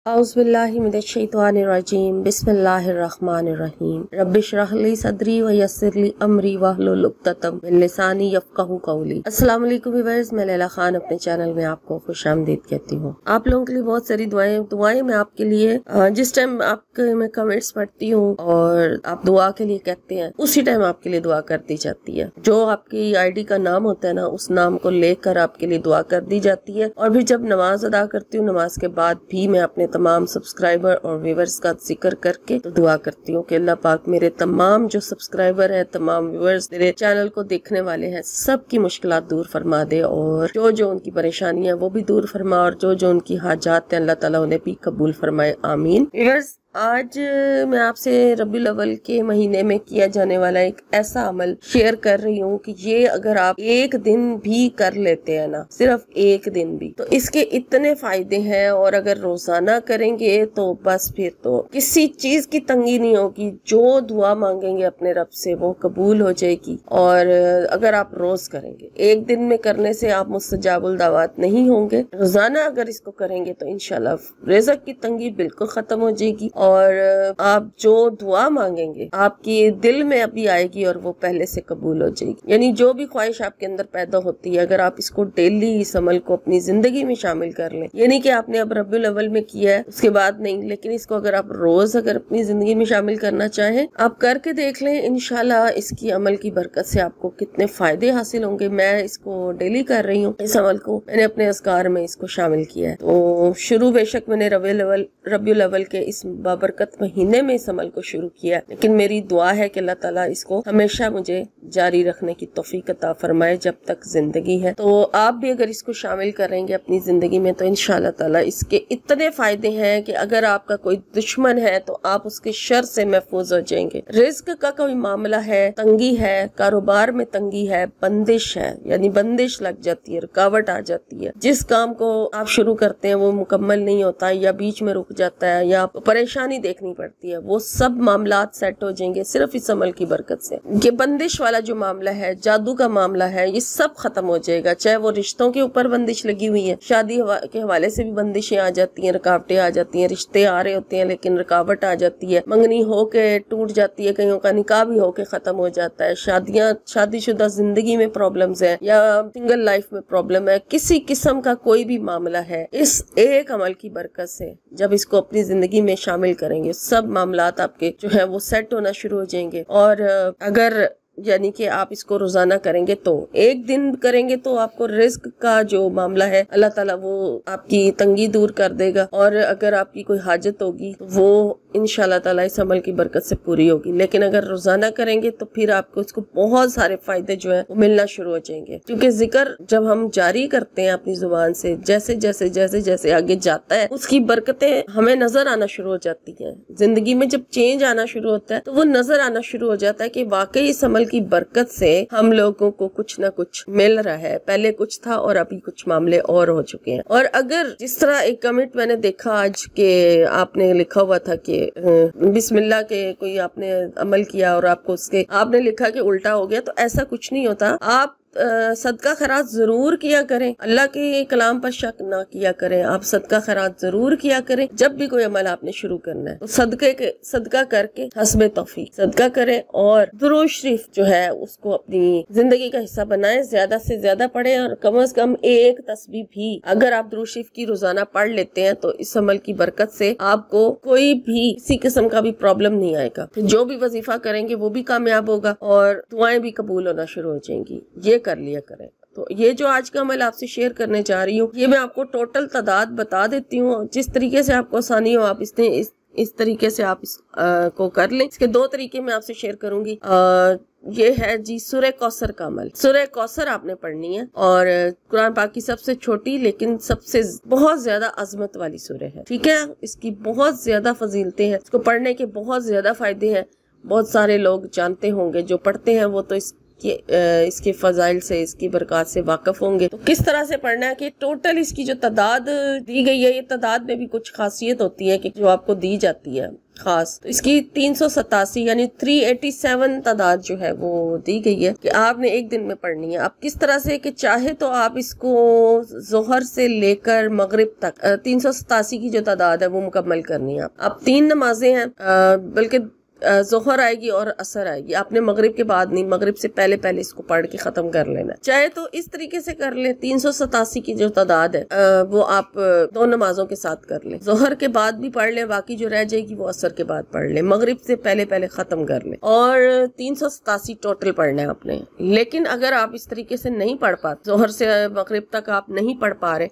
औज़ुबिल्लाहिमिनश्शैतानिर्रजीम बिस्मिल्लाहिर्रहमानिर्रहीम रब्बिश्रह ली सदरी व यस्सिर ली अमरी वहलुल उक़्दतम मिन लिसानी यफ़क़हू क़ौली। अस्सलाम वालेकुम व्यूअर्स, मैं लैला खान अपने चैनल में आपको खुशामदीद कहती हूँ। आप लोगों के लिए बहुत सारी दुआएं मैं आपके लिए जिस टाइम आपके मैं कमेंट्स पढ़ती हूँ और आप दुआ के लिए कहते हैं उसी टाइम आपके लिए दुआ कर दी जाती है। जो आपकी ID का नाम होता है ना, उस नाम को लेकर आपके लिए दुआ कर दी जाती है। और भी जब नमाज अदा करती हूँ, नमाज के बाद भी मैं अपने तमाम सब्सक्राइबर और व्यूअर्स का जिक्र करके तो दुआ करती हूँ कि अल्लाह पाक मेरे तमाम जो सब्सक्राइबर है, तमाम व्यूअर्स मेरे चैनल को देखने वाले हैं, सबकी मुश्किलात दूर फरमा दे और जो जो उनकी परेशानियां वो भी दूर फरमा और जो जो उनकी हाजात है अल्लाह ताला उन्हें भी कबूल फरमाए, आमीन। व्यूअर्स, आज मैं आपसे रबीउल अव्वल के महीने में किया जाने वाला एक ऐसा अमल शेयर कर रही हूँ कि ये अगर आप एक दिन भी कर लेते हैं ना, सिर्फ एक दिन भी, तो इसके इतने फायदे हैं। और अगर रोजाना करेंगे तो बस फिर तो किसी चीज की तंगी नहीं होगी। जो दुआ मांगेंगे अपने रब से वो कबूल हो जाएगी। और अगर आप रोज करेंगे, एक दिन में करने से आप मुस्तजाबुल दावत नहीं होंगे। रोजाना अगर इसको करेंगे तो इंशाल्लाह रिज़्क़ की तंगी बिल्कुल खत्म हो जाएगी और आप जो दुआ मांगेंगे आपकी दिल में अभी आएगी और वो पहले से कबूल हो जाएगी। यानी जो भी ख्वाहिश आपके अंदर पैदा होती है, अगर आप इसको डेली इस अमल को अपनी जिंदगी में शामिल कर लें, यानी कि आपने अब रबीउल अव्वल में किया है उसके बाद नहीं, लेकिन इसको अगर आप रोज अगर अपनी जिंदगी में शामिल करना चाहें, आप करके देख लें। इंशाल्लाह इसकी अमल की बरकत से आपको कितने फायदे हासिल होंगे। मैं इसको डेली कर रही हूँ, इस अमल को मैंने अपने अज़कार में इसको शामिल किया है। तो शुरू बेशक मैंने रबीउल अव्वल के इस बाबरकत महीने में इस अमल को शुरू किया, लेकिन मेरी दुआ है कि अल्लाह ताला इसको हमेशा मुझे जारी रखने की तौफीक अता फरमाए जब तक जिंदगी है। तो आप भी अगर इसको शामिल करेंगे अपनी जिंदगी में तो इंशाअल्लाह ताला इसके इतने फायदे हैं कि अगर आपका कोई दुश्मन है तो आप उसके शर से महफूज हो जाएंगे। रिज़्क़ का कोई मामला है, तंगी है, कारोबार में तंगी है, बंदिश है, यानी बंदिश लग जाती है, रुकावट आ जाती है, जिस काम को आप शुरू करते हैं वो मुकम्मल नहीं होता या बीच में रुक जाता है या परेशानी देखनी पड़ती है, वो सब मामलात सेट हो जाएंगे सिर्फ इस अमल की बरकत से। ये बंदिश वाला जो मामला है, जादू का मामला है, ये सब खत्म हो जाएगा। चाहे वो रिश्तों के ऊपर बंदिश लगी हुई है, शादी के हवाले से भी बंदिशें आ जाती हैं, रुकावटें आ जाती हैं, रिश्ते आ रहे होते हैं लेकिन रुकावट आ जाती है, मंगनी होके टूट जाती है, कईयों का निकाह भी होके खत्म हो जाता है, शादीशुदा जिंदगी में प्रॉब्लम्स है या सिंगल लाइफ में प्रॉब्लम है, किसी किस्म का कोई भी मामला है, इस एक अमल की बरकत से जब इसको अपनी जिंदगी में शामिल करेंगे सब मामलात आपके जो है वो सेट होना शुरू हो जाएंगे। और अगर यानी कि आप इसको रोजाना करेंगे तो एक दिन करेंगे तो आपको रिज़्क़ का जो मामला है अल्लाह ताला वो आपकी तंगी दूर कर देगा। और अगर आपकी कोई हाजत होगी तो वो इंशाल्लाह ताला इस अमल की बरकत से पूरी होगी। लेकिन अगर रोजाना करेंगे तो फिर आपको इसको बहुत सारे फायदे जो है वो मिलना शुरू हो जाएंगे, क्योंकि जिक्र जब हम जारी करते हैं अपनी जुबान से, जैसे जैसे जैसे जैसे आगे जाता है उसकी बरकतें हमें नजर आना शुरू हो जाती है। जिंदगी में जब चेंज आना शुरू होता है तो वो नजर आना शुरू हो जाता है कि वाकई इस अमल की बरकत से हम लोगों को कुछ ना कुछ मिल रहा है। पहले कुछ था और अभी कुछ मामले और हो चुके हैं। और अगर जिस तरह एक कमेंट मैंने देखा आज के, आपने लिखा हुआ था कि बिस्मिल्लाह के कोई आपने अमल किया और आपको उसके आपने लिखा कि उल्टा हो गया, तो ऐसा कुछ नहीं होता। आप सदका खैरात जरूर किया करें, अल्लाह के कलाम पर शक ना किया करें। आप सदका खैरात जरूर किया करें। जब भी कोई अमल आपने शुरू करना है तो सदका करके हस्बे तौफीक सदका करें और दुरूद शरीफ जो है उसको अपनी जिंदगी का हिस्सा बनाएं, ज्यादा से ज्यादा पढ़ें और कम से कम एक तस्बीह भी अगर आप दुरूद शरीफ की रोजाना पढ़ लेते हैं तो इस अमल की बरकत से आपको कोई भी किसी किस्म का भी प्रॉब्लम नहीं आएगा। जो भी वजीफा करेंगे वो भी कामयाब होगा और दुआएं भी कबूल होना शुरू हो जाएंगी। ये कर लिया करें। तो ये जो आज का अमल आपसे शेयर करने जा रही हूँ, ये मैं आपको टोटल तादाद बता देती हूँ। जिस तरीके से आपको आसानी हो आप इस तरीके से आप को कर लें। इसके दो तरीके मैं आपसे शेयर करूंगी। ये है जी सूरह कौसर का अमल। सूरह कौसर आपने पढ़नी है और कुरान पाक की सबसे छोटी लेकिन सबसे बहुत ज्यादा अजमत वाली सूरह है, ठीक है। इसकी बहुत ज्यादा फजीलतें हैं, इसको पढ़ने के बहुत ज्यादा फायदे हैं। बहुत सारे लोग जानते होंगे, जो पढ़ते हैं वो तो इस कि इसके फजाइल से, इसकी बरकत से वाकिफ होंगे। तो किस तरह से पढ़ना है कि टोटल इसकी जो तादाद दी गई है, ये तादाद में भी कुछ खासियत होती है कि जो आपको दी जाती है खास, तो इसकी 387 यानी 387 तादाद जो है वो दी गई है कि आपने एक दिन में पढ़नी है। अब किस तरह से कि चाहे तो आप इसको जोहर से लेकर मगरिब तक 387 की जो तादाद है वो मुकम्मल करनी है। अब 3 नमाजें हैं, बल्कि जोहर आएगी और असर आएगी, आपने मगरिब के बाद नहीं, मगरिब से पहले पहले इसको पढ़ के खत्म कर लेना। चाहे तो इस तरीके से कर ले, 387 की जो तादाद है वो आप 2 नमाजों के साथ कर ले, जोहर के बाद भी पढ़ ले, बाकी जो रह जाएगी वो असर के बाद पढ़ ले, मगरिब से पहले पहले खत्म कर ले, और 387 टोटल पढ़ना है आपने। लेकिन अगर आप इस तरीके से नहीं पढ़ पाते, जोहर से मगरिब तक आप नहीं पढ़ पा रहे,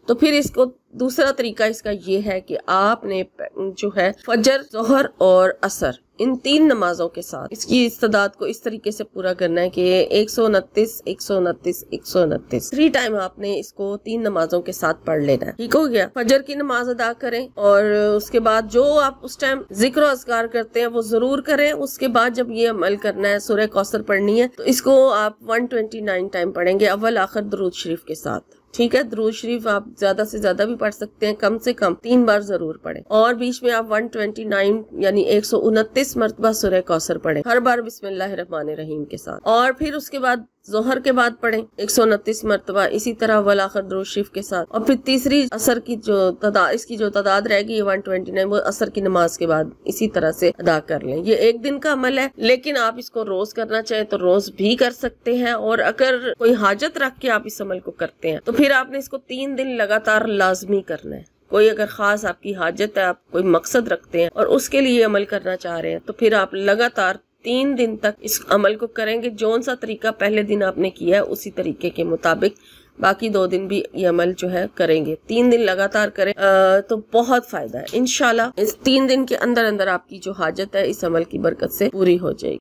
तो फिर इसको दूसरा तरीका इसका ये है कि आपने जो है फजर, जोहर और असर, इन 3 नमाजों के साथ इसकी इस्तादात को इस तरीके से पूरा करना है कि 129 129 129 3 टाइम आपने इसको 3 नमाजों के साथ पढ़ लेना है। ठीक हो गया। फजर की नमाज अदा करें और उसके बाद जो आप उस टाइम जिक्र अज़कार करते हैं वो जरूर करें। उसके बाद जब ये अमल करना है, सूरह कौसर पढ़नी है, तो इसको आप 129 टाइम पढ़ेंगे, अव्वल आखिर दुरूद शरीफ के साथ। ठीक है, दुरूद शरीफ आप ज्यादा से ज्यादा भी पढ़ सकते हैं, कम से कम 3 बार जरूर पढ़ें, और बीच में आप 129 यानी 129 मरतबा सूरह कौसर पढ़ें, हर बार बिस्मिल्लाहिर्रहमानिर्रहीम के साथ। और फिर उसके बाद जोहर के बाद पढ़ें 129 मरतबा, इसी तरह अव्वल आखिर दुरूद शरीफ के साथ। और फिर तीसरी असर की जो तादाद, इसकी जो तादाद रहेगी 129, वो असर की नमाज के बाद इसी तरह से अदा कर लें। ये एक दिन का अमल है, लेकिन आप इसको रोज करना चाहे तो रोज भी कर सकते हैं, और अगर कोई हाजत रख के आप इस अमल को करते हैं तो फिर आपने इसको 3 दिन लगातार लाजमी करना है। कोई अगर खास आपकी हाजत है, आप कोई मकसद रखते हैं और उसके लिए अमल करना चाह रहे हैं, तो फिर आप लगातार 3 दिन तक इस अमल को करेंगे। जौन सा तरीका पहले दिन आपने किया है उसी तरीके के मुताबिक बाकी 2 दिन भी ये अमल जो है करेंगे। 3 दिन लगातार करें तो बहुत फायदा है। इंशाल्लाह इस 3 दिन के अंदर अंदर आपकी जो हाजत है इस अमल की बरकत से पूरी हो जाएगी।